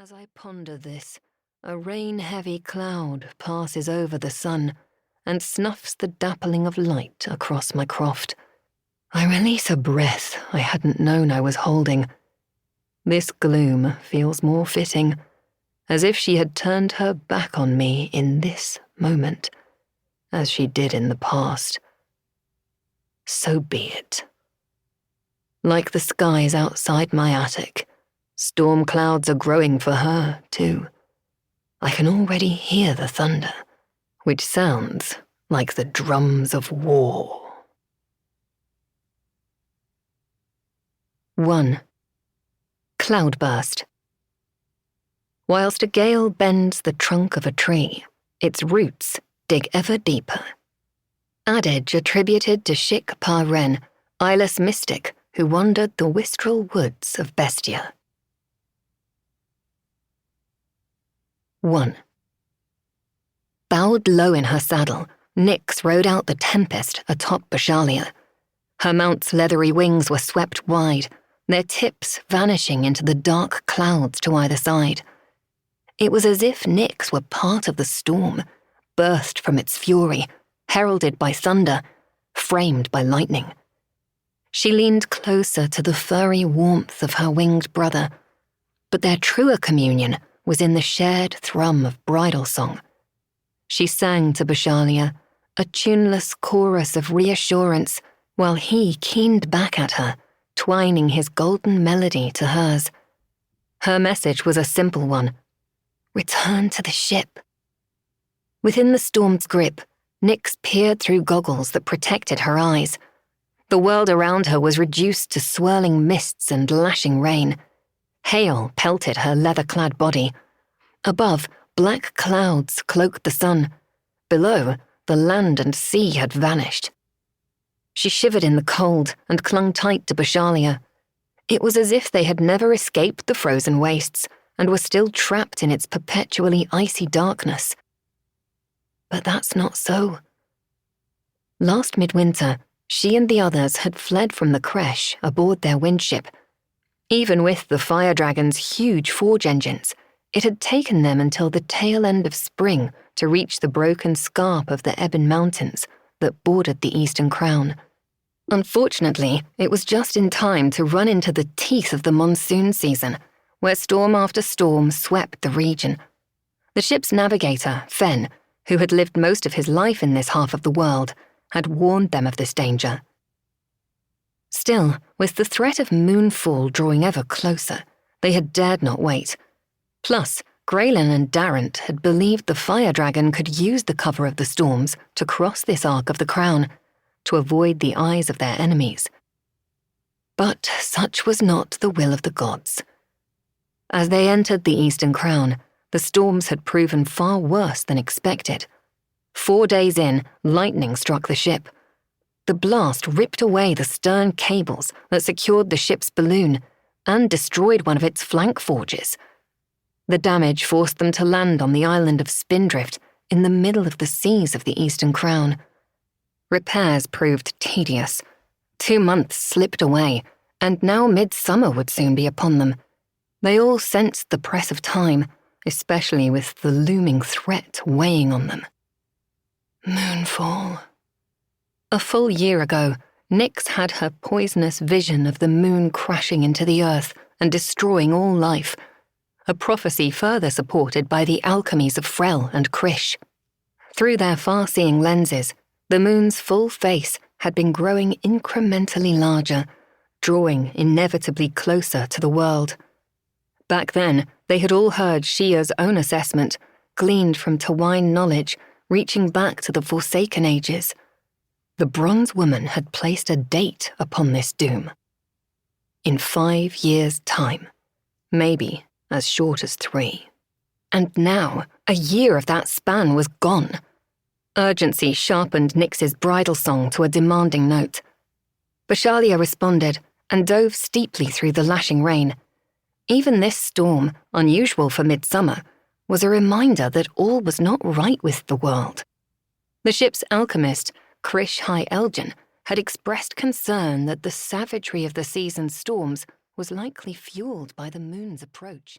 As I ponder this, a rain-heavy cloud passes over the sun and snuffs the dappling of light across my croft. I release a breath I hadn't known I was holding. This gloom feels more fitting, as if she had turned her back on me in this moment, as she did in the past. So be it. Like the skies outside my attic, storm clouds are growing for her, too. I can already hear the thunder, which sounds like the drums of war. 1. Cloudburst. Whilst a gale bends the trunk of a tree, its roots dig ever deeper. Adage attributed to Shik Pa Ren, eyeless mystic who wandered the Wistral woods of Bestia. 1. Bowed low in her saddle, Nyx rode out the tempest atop Bashalia. Her mount's leathery wings were swept wide, their tips vanishing into the dark clouds to either side. It was as if Nyx were part of the storm, burst from its fury, heralded by thunder, framed by lightning. She leaned closer to the furry warmth of her winged brother, but their truer communion was in the shared thrum of bridal song. She sang to Bashalia, a tuneless chorus of reassurance, while he keened back at her, twining his golden melody to hers. Her message was a simple one: return to the ship. Within the storm's grip, Nyx peered through goggles that protected her eyes. The world around her was reduced to swirling mists and lashing rain. Hail pelted her leather-clad body. Above, black clouds cloaked the sun. Below, the land and sea had vanished. She shivered in the cold and clung tight to Bashalia. It was as if they had never escaped the frozen wastes and were still trapped in its perpetually icy darkness. But that's not so. Last midwinter, she and the others had fled from the creche aboard their windship. Even with the fire dragon's huge forge engines, it had taken them until the tail end of spring to reach the broken scarp of the Ebon Mountains that bordered the Eastern Crown. Unfortunately, it was just in time to run into the teeth of the monsoon season, where storm after storm swept the region. The ship's navigator, Fen, who had lived most of his life in this half of the world, had warned them of this danger. Still, with the threat of Moonfall drawing ever closer, they had dared not wait. Plus, Graylin and Darrant had believed the fire dragon could use the cover of the storms to cross this arc of the crown, to avoid the eyes of their enemies. But such was not the will of the gods. As they entered the Eastern Crown, the storms had proven far worse than expected. 4 days in, lightning struck the ship. The blast ripped away the stern cables that secured the ship's balloon and destroyed one of its flank forges. The damage forced them to land on the island of Spindrift in the middle of the seas of the Eastern Crown. Repairs proved tedious. 2 months slipped away, and now midsummer would soon be upon them. They all sensed the press of time, especially with the looming threat weighing on them. Moonfall. A full year ago, Nyx had her poisonous vision of the moon crashing into the earth and destroying all life, a prophecy further supported by the alchemies of Frel and Krish. Through their far-seeing lenses, the moon's full face had been growing incrementally larger, drawing inevitably closer to the world. Back then, they had all heard Shia's own assessment, gleaned from Tawine knowledge, reaching back to the Forsaken Ages. The Bronze Woman had placed a date upon this doom. In 5 years' time, maybe as short as 3. And now, a year of that span was gone. Urgency sharpened Nyx's bridal song to a demanding note. Bashalia responded and dove steeply through the lashing rain. Even this storm, unusual for midsummer, was a reminder that all was not right with the world. The ship's alchemist, Krish High Elgin, had expressed concern that the savagery of the season's storms was likely fueled by the moon's approach.